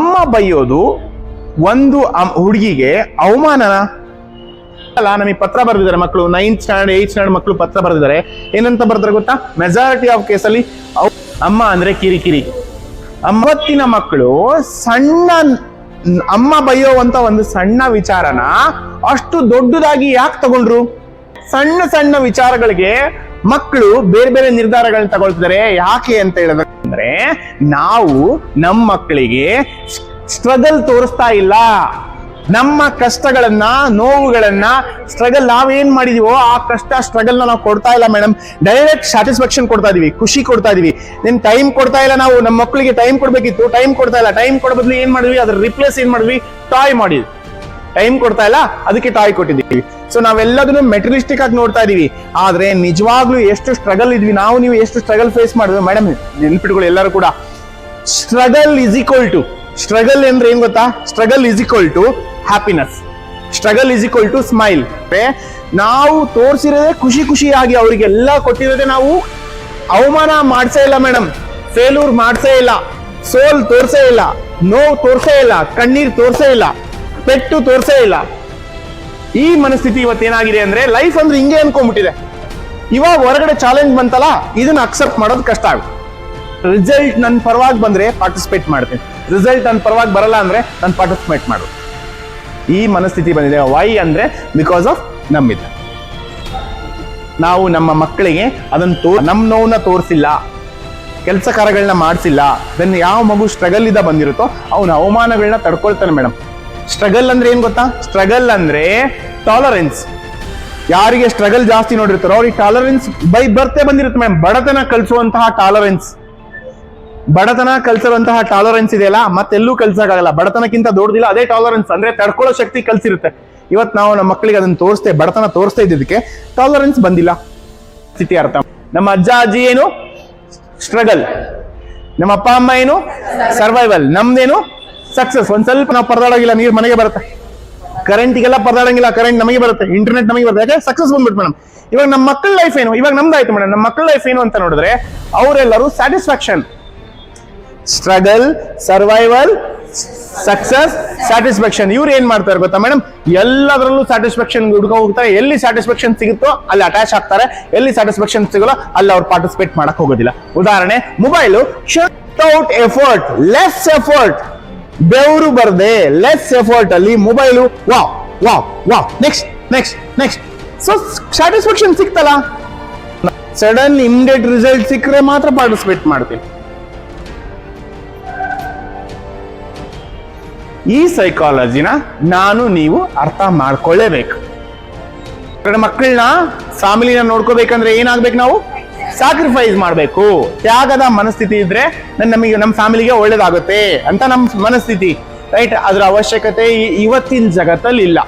ಅಮ್ಮ ಬೈಯೋದು ಒಂದು ಹುಡುಗಿಗೆ ಅವಮಾನನ ಅಲ್ಲ. ನಮಗೆ ಪತ್ರ ಬರೆದಿದ್ದಾರೆ ಮಕ್ಕಳು, 9th ಸ್ಟ್ಯಾಂಡರ್ಡ್ 8th ಸ್ಟ್ಯಾಂಡರ್ಡ್ ಮಕ್ಕಳು ಪತ್ರ ಬರೆದಿದ್ದಾರೆ. ಏನಂತ ಬರ್ತಾರೆ ಗೊತ್ತಾ? ಮೆಜಾರಿಟಿ ಆಫ್ ಕೇಸಲ್ಲಿ ಅಮ್ಮ ಅಂದ್ರೆ ಕಿರಿಕಿರಿ. ಅವತ್ತಿನ ಮಕ್ಕಳು ಸಣ್ಣ ಅಮ್ಮ ಬೈಯೋವಂತ ಒಂದು ಸಣ್ಣ ವಿಚಾರನ ಅಷ್ಟು ದೊಡ್ಡದಾಗಿ ಯಾಕೆ ತಗೊಂಡ್ರು? ಸಣ್ಣ ಸಣ್ಣ ವಿಚಾರಗಳಿಗೆ ಮಕ್ಕಳು ಬೇರೆ ಬೇರೆ ನಿರ್ಧಾರಗಳನ್ನ ತಗೊಳ್ತಿದ್ದಾರೆ. ಯಾಕೆ ಅಂತ ಹೇಳಿದ್ರೆ ನಾವು ನಮ್ಮ ಮಕ್ಕಳಿಗೆ ಸ್ಟ್ರಗಲ್ ತೋರಿಸ್ತಾ ಇಲ್ಲ. ನಮ್ಮ ಕಷ್ಟಗಳನ್ನ, ನೋವುಗಳನ್ನ, ಸ್ಟ್ರಗಲ್ ನಾವೇನ್ ಮಾಡಿದೀವೋ ಆ ಕಷ್ಟ ಸ್ಟ್ರಗಲ್ ನಾವು ಕೊಡ್ತಾ ಇಲ್ಲ ಮೇಡಮ್. ಡೈರೆಕ್ಟ್ ಸ್ಯಾಟಿಸ್ಫ್ಯಾಕ್ಷನ್ ಕೊಡ್ತಾ ಇದೀವಿ, ಖುಷಿ ಕೊಡ್ತಾ ಇದೀವಿ. ನಿನ್ ಟೈಮ್ ಕೊಡ್ತಾ ಇಲ್ಲ. ನಾವು ನಮ್ಮ ಮಕ್ಕಳಿಗೆ ಟೈಮ್ ಕೊಡ್ಬೇಕಿತ್ತು, ಟೈಮ್ ಕೊಡ್ತಾ ಇಲ್ಲ. ಟೈಮ್ ಕೊಡೋ ಬದಲು ಏನ್ ಮಾಡಿದ್ವಿ? ಅದ್ರ ರಿಪ್ಲೇಸ್ ಏನ್ ಮಾಡಿದ್ವಿ? ಟಾಯ್ ಮಾಡಿದ್ವಿ. ಟೈಮ್ ಕೊಡ್ತಾ ಇಲ್ಲ, ಅದಕ್ಕೆ ಟಾಯ್ ಕೊಟ್ಟಿದ್ದೀವಿ. ಸೊ ನಾವೆಲ್ಲದನ್ನು ಮೆಟೀರಿಯಲಿಸ್ಟಿಕ್ ಆಗಿ ನೋಡ್ತಾ ಇದೀವಿ. ಆದ್ರೆ ನಿಜವಾಗ್ಲೂ ಎಷ್ಟು ಸ್ಟ್ರಗಲ್ ಇದ್ವಿ ನಾವು, ನೀವು ಎಷ್ಟು ಸ್ಟ್ರಗಲ್ ಫೇಸ್ ಮಾಡಿದ್ವಿ ಮೇಡಮ್. ನೆನ್ಪಿಟ್ಕೊಳ್ಳಿ ಎಲ್ಲರೂ ಕೂಡ, struggle is equal to, struggle ಅಂದ್ರೆ ಏನ್ ಗೊತ್ತಾ? Struggle is equal to happiness, struggle is equal to smile. ನಾವು ತೋರಿಸಿರೋದೇ ಖುಷಿ ಖುಷಿಯಾಗಿ, ಅವರಿಗೆಲ್ಲ ಕೊಟ್ಟಿರೋದೇ ನಾವು ಅವಮಾನ ಮಾಡ್ಸೇ ಇಲ್ಲ ಮೇಡಮ್, ಫೇಲ್ಯೂರ್ ಮಾಡ್ಸೇ ಇಲ್ಲ, ಸೋಲ್ ತೋರ್ಸೇ ಇಲ್ಲ, ನೋವು ತೋರ್ಸೇ ಇಲ್ಲ, ಕಣ್ಣೀರ್ ತೋರ್ಸೇ ಇಲ್ಲ, ಪೆಟ್ಟು ತೋರ್ಸೇ ಇಲ್ಲ. ಈ ಮನಸ್ಥಿತಿ ಇವತ್ತೇನಾಗಿದೆ ಅಂದ್ರೆ ಲೈಫ್ ಅಂದ್ರೆ ಹಿಂಗೆ ಅನ್ಕೊಂಡ್ಬಿಟ್ಟಿದೆ. ಇವಾಗ ಹೊರಗಡೆ ಚಾಲೆಂಜ್ ಬಂತಲ್ಲ, ಇದನ್ನ ಅಕ್ಸೆಪ್ಟ್ ಮಾಡೋದು ಕಷ್ಟ ಆಗುತ್ತೆ. ರಿಸಲ್ಟ್ ನನ್ನ ಪರವಾಗಿ ಬಂದ್ರೆ ಪಾರ್ಟಿಸಿಪೇಟ್ ಮಾಡ್ತೀನಿ, ರಿಸಲ್ಟ್ ನನ್ನ ಪರವಾಗಿ ಬರಲ್ಲ ಅಂದ್ರೆ ನಾನು ಪಾರ್ಟಿಸಿಪೇಟ್ ಮಾಡೋದು. ಈ ಮನಸ್ಥಿತಿ ಬಂದಿದೆ. ವೈ ಅಂದ್ರೆ ಬಿಕಾಸ್ ಆಫ್ ನಮ್ಮಿದೆ. ನಾವು ನಮ್ಮ ಮಕ್ಕಳಿಗೆ ಅದನ್ನ ನಮ್ಮ ನೋವನ್ನ ತೋರಿಸಿಲ್ಲ, ಕೆಲಸ ಕಾರ್ಯಗಳನ್ನ ಮಾಡಿಸಿಲ್ಲ. ದೆನ್ ಯಾವ ಮಗು ಸ್ಟ್ರಗಲ್ ಇಂದ ಬಂದಿರುತ್ತೋ ಅವನ ಅವಮಾನಗಳನ್ನ ತಡ್ಕೊಳ್ತಾನೆ ಮೇಡಮ್. ಸ್ಟ್ರಗಲ್ ಅಂದ್ರೆ ಏನ್ ಗೊತ್ತಾ? ಸ್ಟ್ರಗಲ್ ಅಂದ್ರೆ ಟಾಲರೆನ್ಸ್. ಯಾರಿಗೆ ಸ್ಟ್ರಗಲ್ ಜಾಸ್ತಿ ನೋಡಿರ್ತಾರೋ ಅವ್ರಿಗೆ ಟಾಲರೆನ್ಸ್ ಬೈ ಬರ್ತೆ ಬಂದಿರುತ್ತೆ ಮೇಡಮ್. ಬಡತನ ಕಲಿಸುವಂತಹ ಟಾಲರೆನ್ಸ್, ಬಡತನ ಕಲ್ಸಿರುವಂತಹ ಟಾಲರೆನ್ಸ್ ಇದೆಯಲ್ಲ, ಮತ್ತೆಲ್ಲೂ ಕಲ್ಸಕ್ಕಾಗಲ್ಲ. ಬಡತನಕ್ಕಿಂತ ದೊಡ್ಡದಿಲ್ಲ, ಅದೇ ಟಾಲರೆನ್ಸ್. ಅಂದ್ರೆ ತಡ್ಕೊಳ್ಳೋ ಶಕ್ತಿ ಕಲ್ಸಿರುತ್ತೆ. ಇವತ್ತು ನಾವು ನಮ್ಮ ಮಕ್ಕಳಿಗೆ ಅದನ್ನ ತೋರಿಸ್ತೇ, ಬಡತನ ತೋರಿಸ್ತಾ ಇದ್ದಿದ್ದಕ್ಕೆ ಟಾಲರೆನ್ಸ್ ಬಂದಿಲ್ಲ. ಸ್ಥಿತಿ ಅರ್ಥ. ನಮ್ಮ ಅಜ್ಜ ಅಜ್ಜಿ ಏನು? ಸ್ಟ್ರಗಲ್. ನಮ್ಮ ಅಪ್ಪ ಅಮ್ಮ ಏನು? ಸರ್ವೈವಲ್. ನಮ್ದೇನು? ಸಕ್ಸಸ್. ಒಂದ್ ಸ್ವಲ್ಪ ನಾವು ಪರದಾಡೋಗಿಲ್ಲ, ನೀರು ಮನೆಗೆ ಬರುತ್ತೆ. ಕರೆಂಟಿಗೆಲ್ಲ ಪರದಾಡಂಗಿಲ್ಲ, ಕರೆಂಟ್ ನಮಗೆ ಬರುತ್ತೆ, ಇಂಟರ್ನೆಟ್ ನಮಗೆ ಬರುತ್ತೆ. ಯಾಕೆ? ಸಕ್ಸಸ್ ಬಂದ್ಬಿಟ್ಟು ಮೇಡಮ್. ಇವಾಗ ನಮ್ಮ ಮಕ್ಕಳ ಲೈಫ್ ಏನು? ಇವಾಗ ನಮ್ದಾಯ್ತು ಮೇಡಮ್. ನಮ್ಮ ಮಕ್ಕಳ ಲೈಫ್ ಏನು ಅಂತ ನೋಡಿದ್ರೆ ಅವರೆಲ್ಲರೂ satisfaction. Struggle, survival, success, satisfaction. ಇವ್ರು ಏನ್ ಮಾಡ್ತಾರೆ ಗೊತ್ತಾ ಮೇಡಮ್? ಎಲ್ಲದರಲ್ಲೂ ಸ್ಯಾಟಿಸ್ಫ್ಯಾಕ್ಷನ್ ಹುಡುಗ ಹೋಗ್ತಾರೆ. ಎಲ್ಲಿ ಸ್ಯಾಟಿಸ್ಫ್ಯಾಕ್ಷನ್ ಸಿಗುತ್ತೋ ಅಲ್ಲಿ ಅಟ್ಯಾಚ್ ಆಗ್ತಾರೆ, ಎಲ್ಲಿ ಸ್ಯಾಟಿಸ್ಫ್ಯಾಕ್ಷನ್ ಸಿಗಲ್ಲ ಅಲ್ಲಿ ಅವ್ರು ಪಾರ್ಟಿಸಿಪೇಟ್ ಮಾಡಕ್ ಹೋಗೋದಿಲ್ಲ. ಉದಾಹರಣೆ, mobile out effort, less effort. ಬೆವರು ಬರ್ದೆ ಲೆಸ್ ಎಫರ್ಟ್ ಅಲ್ಲಿ mobile wow wow wow, next next next. So satisfaction ಸಿಕ್ತಲ್ಲ. ಸಡನ್ ಇಮಿಡಿಯೇಟ್ ರಿಸಲ್ಟ್ ಸಿಕ್ಕರೆ ಮಾತ್ರ ಪಾರ್ಟಿಸಿಪೇಟ್ ಮಾಡ್ತೀನಿ. ಈ ಸೈಕಾಲಜಿನ ನಾನು ನೀವು ಅರ್ಥ ಮಾಡ್ಕೊಳ್ಳೇಬೇಕು. ಮಕ್ಕಳನ್ನ, ಫ್ಯಾಮಿಲಿನ ನೋಡ್ಕೋಬೇಕಂದ್ರೆ ಏನಾಗ್ಬೇಕು? ನಾವು ಸ್ಯಾಕ್ರಿಫೈಸ್ ಮಾಡಬೇಕು. ತ್ಯಾಗದ ಮನಸ್ಥಿತಿ ಇದ್ರೆ ನಮಗೆ, ನಮ್ಮ ಫ್ಯಾಮಿಲಿಗೆ ಒಳ್ಳೇದಾಗುತ್ತೆ ಅಂತ ನಮ್ಮ ಮನಸ್ಥಿತಿ, ರೈಟ್? ಅದರ ಅವಶ್ಯಕತೆ ಇವತ್ತಿನ ಜಗತ್ತಲ್ಲಿ ಇಲ್ಲ.